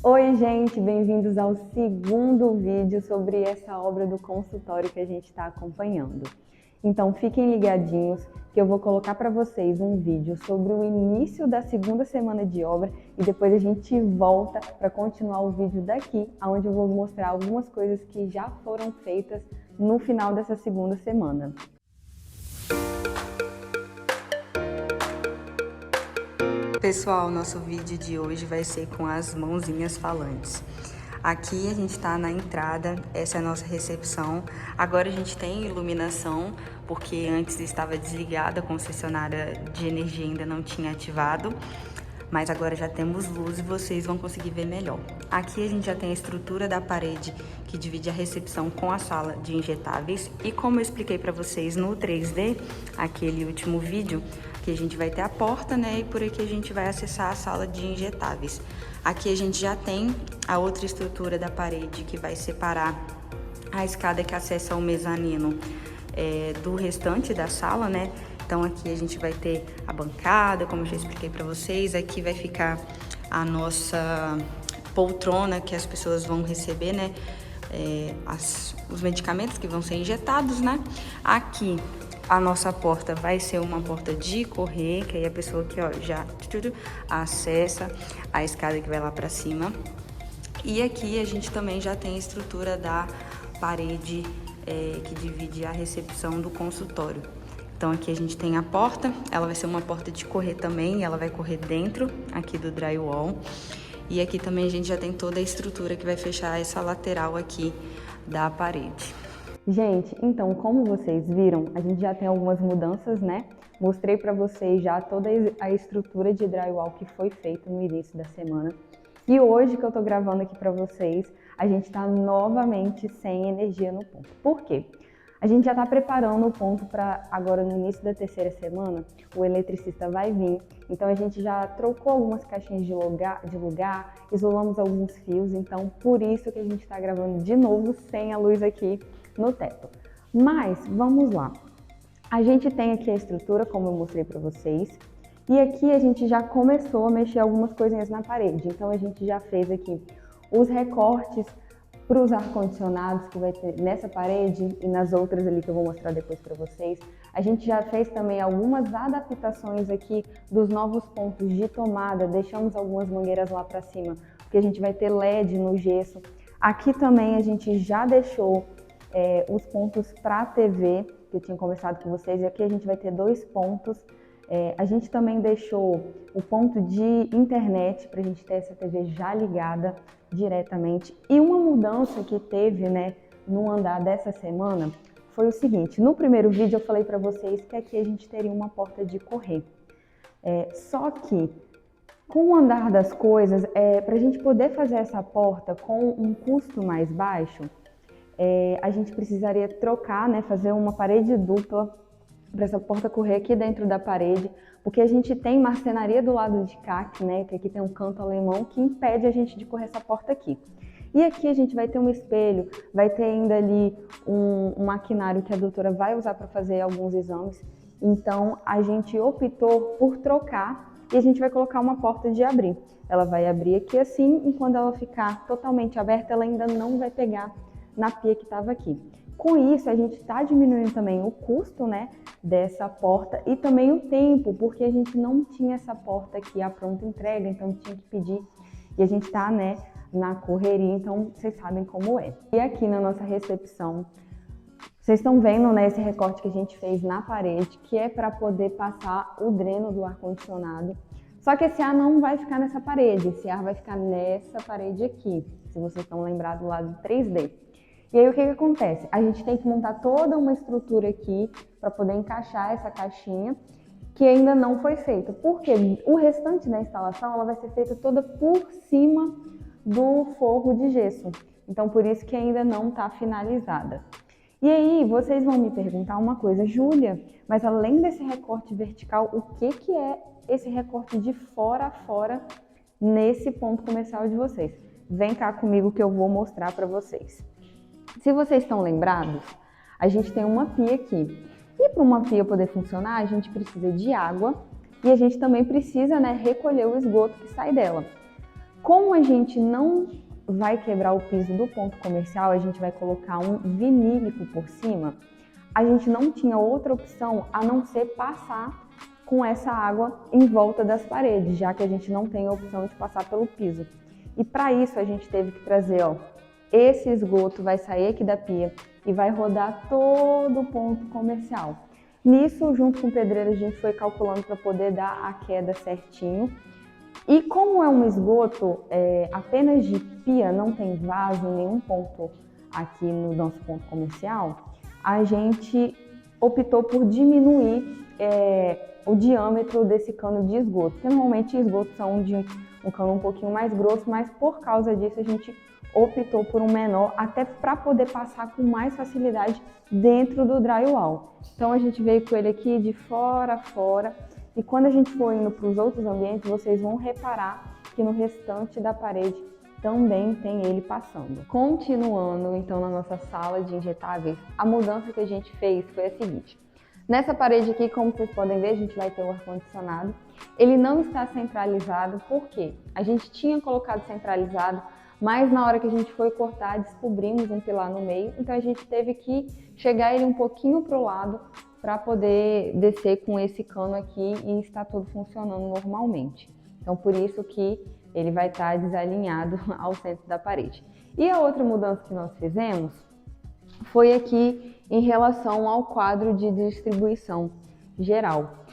Oi, gente, bem-vindos ao segundo vídeo sobre essa obra do consultório que a gente está acompanhando. Então, fiquem ligadinhos que eu vou colocar para vocês um vídeo sobre o início da segunda semana de obra e depois a gente volta para continuar o vídeo daqui, onde eu vou mostrar algumas coisas que já foram feitas no final dessa segunda semana. Pessoal, nosso vídeo de hoje vai ser com as mãozinhas falantes. Aqui a gente está na entrada, essa é a nossa recepção. Agora a gente tem iluminação, porque antes estava desligada, a concessionária de energia ainda não tinha ativado. Mas agora já temos luz e vocês vão conseguir ver melhor. Aqui a gente já tem a estrutura da parede que divide a recepção com a sala de injetáveis. E como eu expliquei para vocês no 3D, aquele último vídeo, que a gente vai ter a porta, né? E por aqui a gente vai acessar a sala de injetáveis. Aqui a gente já tem a outra estrutura da parede que vai separar a escada que acessa o mezanino do restante da sala, né? Então aqui a gente vai ter a bancada, como eu já expliquei para vocês. Aqui vai ficar a nossa poltrona que as pessoas vão receber, né? Os medicamentos que vão ser injetados, né? Aqui a nossa porta vai ser uma porta de correr, que aí a pessoa aqui, ó, já acessa a escada que vai lá para cima. E aqui a gente também já tem a estrutura da parede que divide a recepção do consultório. Então aqui a gente tem a porta, ela vai ser uma porta de correr também, ela vai correr dentro aqui do drywall. E aqui também a gente já tem toda a estrutura que vai fechar essa lateral aqui da parede. Gente, então, como vocês viram, a gente já tem algumas mudanças, né? Mostrei para vocês já toda a estrutura de drywall que foi feita no início da semana. E hoje que eu tô gravando aqui para vocês, a gente tá novamente sem energia no ponto. Por quê? A gente já tá preparando o ponto para agora no início da terceira semana, o eletricista vai vir. Então a gente já trocou algumas caixinhas de lugar, isolamos alguns fios, então por isso que a gente tá gravando de novo sem a luz aqui no teto. Mas vamos lá. A gente tem aqui a estrutura, como eu mostrei para vocês, e aqui a gente já começou a mexer algumas coisinhas na parede. Então a gente já fez aqui os recortes para os ar-condicionados que vai ter nessa parede e nas outras ali que eu vou mostrar depois para vocês. A gente já fez também algumas adaptações aqui dos novos pontos de tomada, deixamos algumas mangueiras lá para cima, porque a gente vai ter LED no gesso. Aqui também a gente já deixou os pontos para a TV, que eu tinha conversado com vocês, e aqui a gente vai ter 2 pontos. A gente também deixou o ponto de internet para a gente ter essa TV já ligada diretamente. E uma mudança que teve, né, no andar dessa semana foi o seguinte: no primeiro vídeo eu falei para vocês que aqui a gente teria uma porta de correr. Só que com o andar das coisas, para a gente poder fazer essa porta com um custo mais baixo, a gente precisaria trocar, né, fazer uma parede dupla para essa porta correr aqui dentro da parede, porque a gente tem marcenaria do lado de cá, né, que aqui tem um canto alemão que impede a gente de correr essa porta aqui. E aqui a gente vai ter um espelho, vai ter ainda ali um maquinário que a doutora vai usar para fazer alguns exames. Então a gente optou por trocar e a gente vai colocar uma porta de abrir. Ela vai abrir aqui assim e quando ela ficar totalmente aberta, ela ainda não vai pegar na pia que estava aqui. Com isso, a gente está diminuindo também o custo, né, dessa porta e também o tempo, porque a gente não tinha essa porta aqui à pronta entrega, então tinha que pedir e a gente está, né, na correria, então vocês sabem como é. E aqui na nossa recepção, vocês estão vendo, né, esse recorte que a gente fez na parede, que é para poder passar o dreno do ar-condicionado. Só que esse ar não vai ficar nessa parede, esse ar vai ficar nessa parede aqui, se vocês estão lembrados lá do 3D. E aí o que acontece? A gente tem que montar toda uma estrutura aqui para poder encaixar essa caixinha que ainda não foi feita. Porque o restante da instalação ela vai ser feita toda por cima do forro de gesso. Então por isso que ainda não está finalizada. E aí vocês vão me perguntar uma coisa, Júlia, mas além desse recorte vertical, o que é esse recorte de fora a fora nesse ponto comercial de vocês? Vem cá comigo que eu vou mostrar para vocês. Se vocês estão lembrados, a gente tem uma pia aqui. E para uma pia poder funcionar, a gente precisa de água e a gente também precisa, né, recolher o esgoto que sai dela. Como a gente não vai quebrar o piso do ponto comercial, a gente vai colocar um vinílico por cima, a gente não tinha outra opção a não ser passar com essa água em volta das paredes, já que a gente não tem a opção de passar pelo piso. E para isso a gente teve que trazer, ó, esse esgoto vai sair aqui da pia e vai rodar todo o ponto comercial. Nisso, junto com o pedreiro, a gente foi calculando para poder dar a queda certinho. E como é um esgoto apenas de pia, não tem vaso em nenhum ponto aqui no nosso ponto comercial, a gente optou por diminuir o diâmetro desse cano de esgoto. Porque normalmente esgotos são de um cano um pouquinho mais grosso, mas por causa disso a gente optou por um menor, até para poder passar com mais facilidade dentro do drywall. Então a gente veio com ele aqui de fora a fora. E quando a gente for indo para os outros ambientes, vocês vão reparar que no restante da parede também tem ele passando. Continuando então na nossa sala de injetáveis, a mudança que a gente fez foi a seguinte. Nessa parede aqui, como vocês podem ver, a gente vai ter o ar-condicionado. Ele não está centralizado, porque a gente tinha colocado centralizado, mas na hora que a gente foi cortar, descobrimos um pilar no meio, então a gente teve que chegar ele um pouquinho para o lado para poder descer com esse cano aqui e está tudo funcionando normalmente. Então por isso que ele vai estar desalinhado ao centro da parede. E a outra mudança que nós fizemos foi aqui em relação ao quadro de distribuição geral.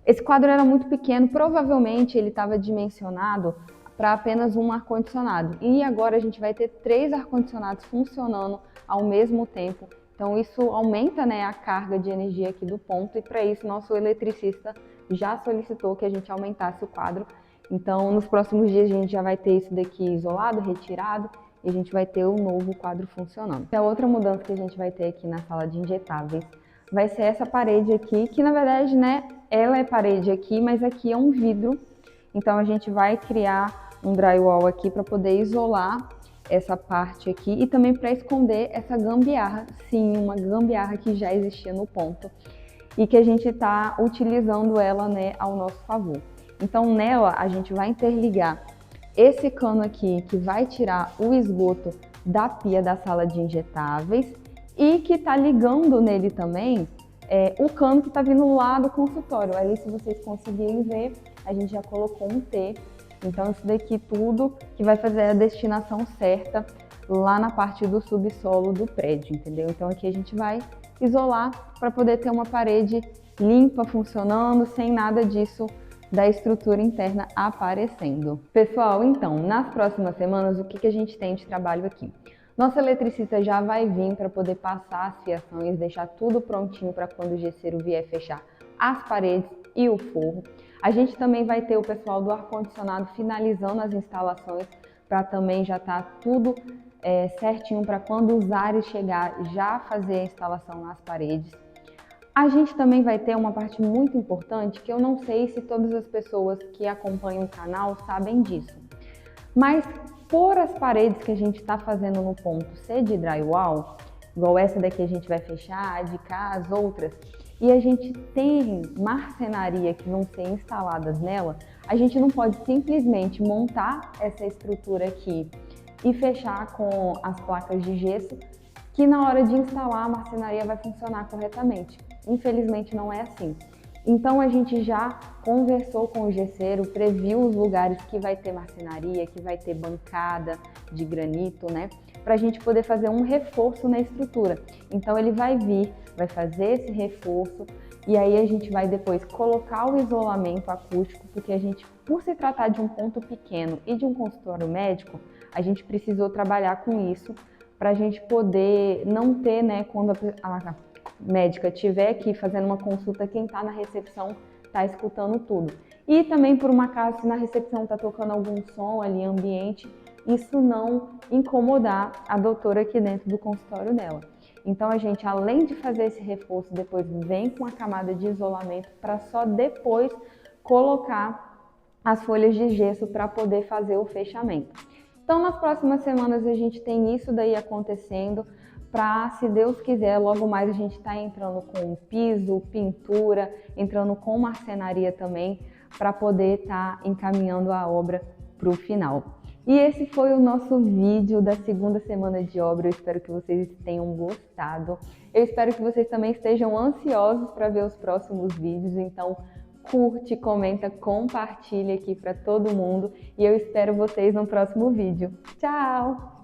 Esse quadro era muito pequeno, provavelmente ele estava dimensionado para apenas um ar-condicionado. E agora a gente vai ter 3 ar-condicionados funcionando ao mesmo tempo. Então isso aumenta, né, a carga de energia aqui do ponto, e para isso nosso eletricista já solicitou que a gente aumentasse o quadro. Então nos próximos dias a gente já vai ter isso daqui isolado, retirado, e a gente vai ter o novo quadro funcionando. A outra mudança que a gente vai ter aqui na sala de injetáveis vai ser essa parede aqui, que na verdade, né, ela é parede aqui, mas aqui é um vidro. Então a gente vai criar um drywall aqui para poder isolar essa parte aqui e também para esconder essa gambiarra, sim, uma gambiarra que já existia no ponto e que a gente está utilizando ela, né, ao nosso favor. Então nela a gente vai interligar esse cano aqui que vai tirar o esgoto da pia da sala de injetáveis e que está ligando nele também o cano que está vindo lá do consultório. Ali, se vocês conseguirem ver, a gente já colocou um T. Então isso daqui tudo que vai fazer a destinação certa lá na parte do subsolo do prédio, entendeu? Então aqui a gente vai isolar para poder ter uma parede limpa, funcionando, sem nada disso da estrutura interna aparecendo. Pessoal, então, nas próximas semanas, o que a gente tem de trabalho aqui? Nosso eletricista já vai vir para poder passar as fiações, deixar tudo prontinho para quando o gesseiro vier fechar as paredes e o forro. A gente também vai ter o pessoal do ar-condicionado finalizando as instalações para também já estar tudo certinho para quando os ares chegar já fazer a instalação nas paredes. A gente também vai ter uma parte muito importante que eu não sei se todas as pessoas que acompanham o canal sabem disso. Mas por as paredes que a gente está fazendo no ponto ser de drywall, igual essa daqui a gente vai fechar, de cá as outras, e a gente tem marcenaria que vão ser instaladas nela, a gente não pode simplesmente montar essa estrutura aqui e fechar com as placas de gesso, que na hora de instalar a marcenaria vai funcionar corretamente. Infelizmente não é assim. Então a gente já conversou com o gesseiro, previu os lugares que vai ter marcenaria, que vai ter bancada de granito, né? Para a gente poder fazer um reforço na estrutura. Então ele vai vir, vai fazer esse reforço e aí a gente vai depois colocar o isolamento acústico, porque a gente, por se tratar de um ponto pequeno e de um consultório médico, a gente precisou trabalhar com isso para a gente poder não ter, né, quando a médica estiver aqui fazendo uma consulta, quem está na recepção está escutando tudo. E também por uma acaso, se na recepção está tocando algum som ali ambiente, isso não incomodar a doutora aqui dentro do consultório dela. Então a gente, além de fazer esse reforço, depois vem com a camada de isolamento para só depois colocar as folhas de gesso para poder fazer o fechamento. Então nas próximas semanas a gente tem isso daí acontecendo, para, se Deus quiser, logo mais a gente está entrando com piso, pintura, entrando com marcenaria também, para poder estar encaminhando a obra para o final. E esse foi o nosso vídeo da segunda semana de obra. Eu espero que vocês tenham gostado. Eu espero que vocês também estejam ansiosos para ver os próximos vídeos. Então, curte, comenta, compartilha aqui para todo mundo. E eu espero vocês no próximo vídeo. Tchau!